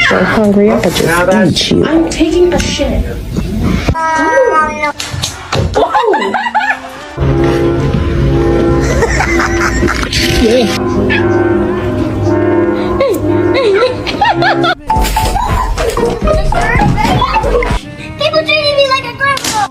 you're hungry, I'll just eat you. I'm taking a shit. People treating me like a criminal.